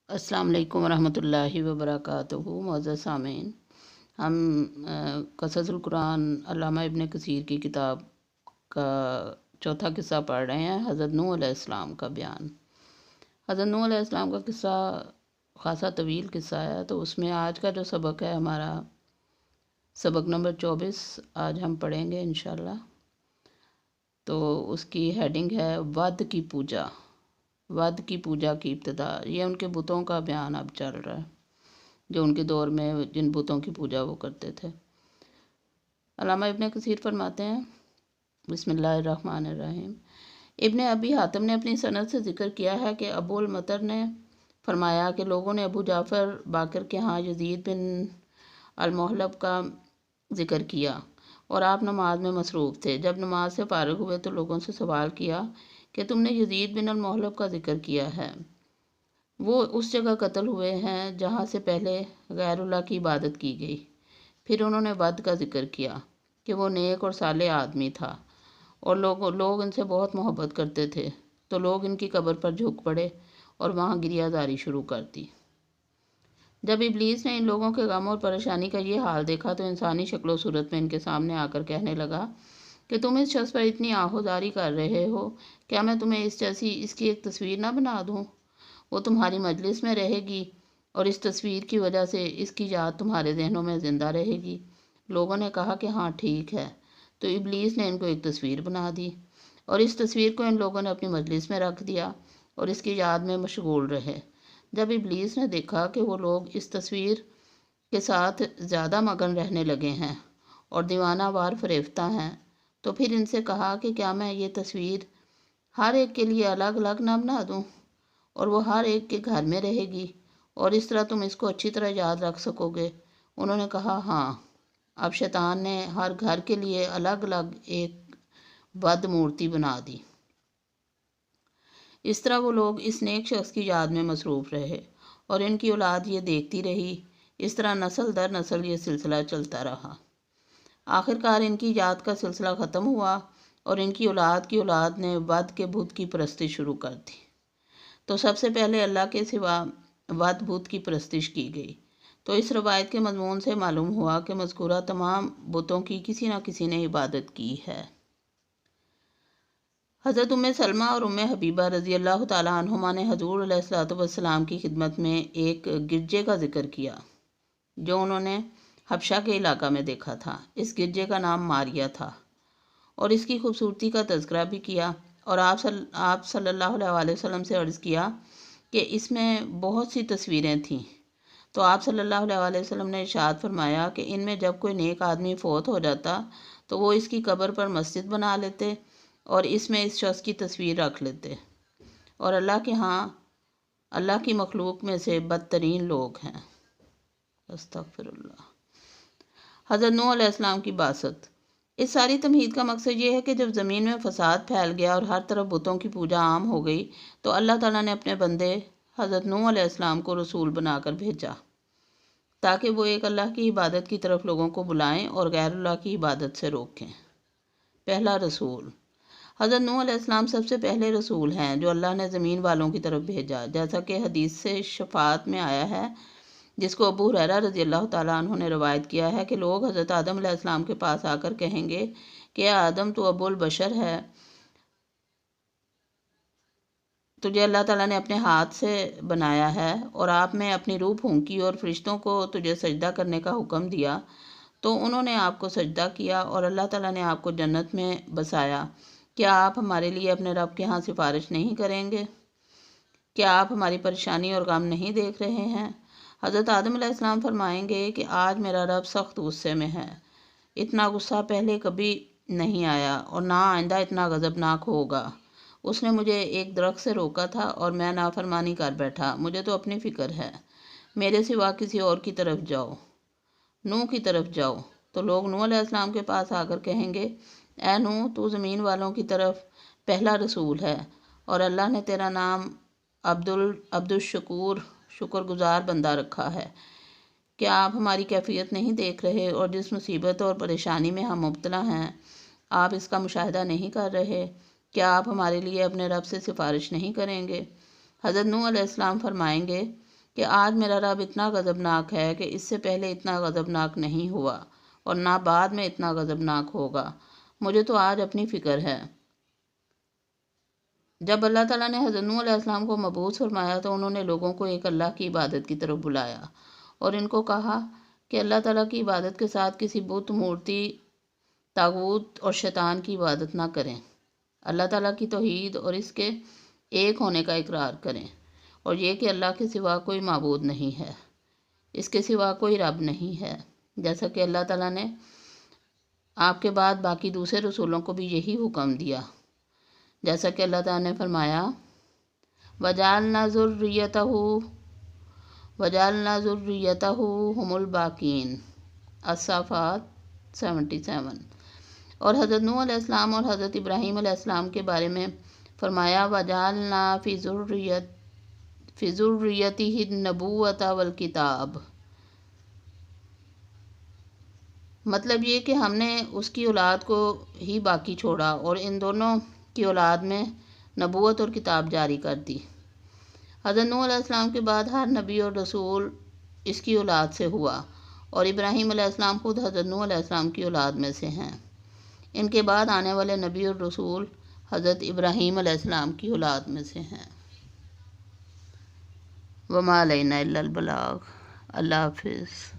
अस्सलाम वालेकुम रहमतुल्लाहि व बरकातुहू। मुअज़्ज़ज़ सामीन, हम क़ससुल कुरान अल्लामा इब्न कसीर की किताब का चौथा किस्सा पढ़ रहे हैं। हज़रत नूह अलैहिस्सलाम का बयान। हज़रत नूह अलैहिस्सलाम का किस्सा ख़ासा तवील किस्सा है, तो उसमें आज का जो सबक है हमारा सबक नंबर 24 आज हम पढ़ेंगे इंशाअल्लाह। तो उसकी हेडिंग है वद की पूजा। वद की पूजा की इब्तिदा। ये उनके बुतों का बयान अब चल रहा है, जो उनके दौर में जिन बुतों की पूजा वो करते थे। अल्लामा इब्न कसीर फरमाते हैं, बिस्मिल्लाहिर्रहमानिर्रहीम। इब्न अबी हातिम ने अपनी सनद से ज़िक्र किया है कि अबुल मतर ने फरमाया कि लोगों ने अबू जाफ़र बाकर के यहाँ यजीद बिन अल-मुहल्लब का ज़िक्र किया और आप नमाज में मसरूफ़ थे। जब नमाज से फारिग हुए तो लोगों से सवाल किया कि तुमने यजीद बिन अल-मुहल्लब का ज़िक्र किया है। वो उस जगह कत्ल हुए हैं जहाँ से पहले गैरुल्लाह की इबादत की गई। फिर उन्होंने वद का ज़िक्र किया कि वो नेक और सालेह आदमी था और लोग इनसे बहुत मोहब्बत करते थे। तो लोग इनकी कब्र पर झुक पड़े और वहाँ गिरियाजारी शुरू कर दी। जब इब्लीस ने इन लोगों के गम और परेशानी का ये हाल देखा तो इंसानी शक्ल सूरत में इनके सामने आकर कहने लगा कि तुम इस शख्स पर इतनी आहोजारी कर रहे हो, क्या मैं तुम्हें इस जैसी इसकी एक तस्वीर ना बना दूँ? वो तुम्हारी मजलिस में रहेगी और इस तस्वीर की वजह से इसकी याद तुम्हारे जहनों में ज़िंदा रहेगी। लोगों ने कहा कि हाँ ठीक है। तो इब्लीस ने इनको एक तस्वीर बना दी और इस तस्वीर को इन लोगों ने अपनी मजलिस में रख दिया और इसकी याद में मशगूल रहे। जब इब्लीस ने देखा कि वो लोग इस तस्वीर के साथ ज़्यादा मगन रहने लगे हैं और दीवाना वार फरेफ्ता हैं, तो फिर इनसे कहा कि क्या मैं ये तस्वीर हर एक के लिए अलग अलग ना बना दूँ और वो हर एक के घर में रहेगी और इस तरह तुम इसको अच्छी तरह याद रख सकोगे। उन्होंने कहा हाँ। अब शैतान ने हर घर के लिए अलग अलग एक वद मूर्ति बना दी। इस तरह वो लोग इस नेक शख्स की याद में मसरूफ़ रहे और इनकी औलाद ये देखती रही। इस तरह नस्ल दर नस्ल ये सिलसिला चलता रहा। आखिरकार इनकी याद का सिलसिला ख़त्म हुआ और इनकी औलाद ने वद के बुत की परस्तिश शुरू कर दी। तो सबसे पहले अल्लाह के सिवा वद बुत की परस्तिश की गई। तो इस रवायत के मज़मून से मालूम हुआ कि मज़कूरा तमाम बुतों की किसी न किसी ने इबादत की है। हज़रत उम्मे सलमा और उम्मे हबीबा रज़ी अल्लाह ताला अन्हुमा ने हज़ूर अलैहिस्सलातु वस्सलाम की खिदमत में एक गिरजे का ज़िक्र किया जो उन्होंने हबशा के इलाका में देखा था। इस गिरजे का नाम मारिया था और इसकी खूबसूरती का तज़किरा भी किया और आप सल्लल्लाहु अलैहि वसल्लम से अर्ज़ किया कि इसमें बहुत सी तस्वीरें थीं। तो आप सल्लल्लाहु अलैहि वसल्लम ने इरशाद फरमाया कि इनमें जब कोई नेक आदमी फ़ौत हो जाता तो वो इसकी कब्र पर मस्जिद बना लेते और इसमें इस शख्स की तस्वीर रख लेते और अल्लाह की मखलूक में से बदतरीन लोग हैं। अस्तगफिरुल्लाह। हज़रत नूह अलैहिस्सलाम की बासत। इस सारी तमहीद का मकसद ये है कि जब ज़मीन में फ़साद फैल गया और हर तरफ बुतों की पूजा आम हो गई तो अल्लाह ताला ने अपने बंदे हज़रत नूह अलैहिस्सलाम को रसूल बनाकर भेजा ताकि वो एक अल्लाह की इबादत की तरफ लोगों को बुलाएं और गैरुल्लाह की इबादत से रोकें। पहला रसूल। हज़रत नूह अलैहिस्सलाम सबसे पहले रसूल हैं जो अल्लाह ने ज़मीन वालों की तरफ भेजा, जैसा कि हदीस से शफ़ात में आया है जिसको अबू हुरैरा रज़ी अल्लाह ताला अन्हु ने रवायत किया है कि लोग हज़रत आदम अलैहिस्सलाम के पास आकर कहेंगे कि आदम तो अबुल बशर है, तुझे अल्लाह ताला ने अपने हाथ से बनाया है और आप में अपनी रूह फूंकी और फरिश्तों को तुझे सजदा करने का हुक्म दिया तो उन्होंने आपको सजदा किया और अल्लाह ताला ने आपको जन्नत में बसाया। क्या आप हमारे लिए अपने रब के यहाँ सिफारिश नहीं करेंगे? क्या आप हमारी परेशानी और गम नहीं देख रहे हैं? हज़रत आदम अलैहिस्सलाम फरमाएंगे कि आज मेरा रब सख्त गुस्से में है। इतना गुस्सा पहले कभी नहीं आया और ना आइंदा इतना गज़बनाक होगा। उसने मुझे एक दरख्त से रोका था और मैं नाफरमानी कर बैठा। मुझे तो अपनी फ़िक्र है, मेरे सिवा किसी और की तरफ जाओ, नूह की तरफ जाओ। तो लोग नूह अलैहिस्सलाम के पास आकर कहेंगे, ए नूह, तू ज़मीन वालों की तरफ पहला रसूल है और अल्लाह ने तेरा नाम अब्दुश-शकूर शुक्रगुजार बंदा रखा है। क्या आप हमारी कैफियत नहीं देख रहे और जिस मुसीबत और परेशानी में हम मुब्तला हैं आप इसका मुशाहिदा नहीं कर रहे? क्या आप हमारे लिए अपने रब से सिफारिश नहीं करेंगे? हज़रत नूह अलैहिस्सलाम फरमाएंगे کہ آج میرا رب اتنا غضبناک ہے کہ اس سے پہلے اتنا غضبناک نہیں ہوا اور نہ بعد میں اتنا غضبناک ہوگا۔ مجھے تو آج اپنی فکر ہے۔ جب اللہ تعالیٰ نے حضرت نوح علیہ السلام کو مبعوث فرمایا تو انہوں نے لوگوں کو ایک اللہ کی عبادت کی طرف بلایا اور ان کو کہا کہ اللہ تعالیٰ کی عبادت کے ساتھ کسی بت، مورتی، طاغوت اور شیطان کی عبادت نہ کریں۔ اللہ تعالیٰ کی توحید اور اس کے ایک ہونے کا اقرار کریں، اور یہ کہ اللہ کے سوا کوئی معبود نہیں ہے، اس کے سوا کوئی رب نہیں ہے، جیسا کہ اللہ تعالیٰ نے آپ کے بعد باقی دوسرے رسولوں کو بھی یہی حکم دیا، جیسا کہ اللہ تعالیٰ نے فرمایا وَجَعَلْنَا ذُرِّيَّتَهُ هُمُ الْبَاقِينَ، الصافات 77۔ اور حضرت نوح علیہ السلام اور حضرت ابراہیم علیہ السلام کے بارے میں فرمایا وَجَعَلْنَا فِي ذُرِّيَّتِهِ النُّبُوَّةَ وَالْكِتَابَ، مطلب یہ کہ ہم نے اس کی اولاد کو ہی باقی چھوڑا اور ان دونوں کی اولاد میں نبوت اور کتاب جاری کر دی۔ حضرت نوح علیہ السلام کے بعد ہر نبی اور رسول اس کی اولاد سے ہوا، اور ابراہیم علیہ السلام خود حضرت نوح علیہ السلام کی اولاد میں سے ہیں۔ ان کے بعد آنے والے نبی اور رسول حضرت ابراہیم علیہ السلام کی اولاد میں سے ہیں۔ وَمَا عَلَيْنَا إِلَّا الْبَلَاغُ۔ اللہ حافظ۔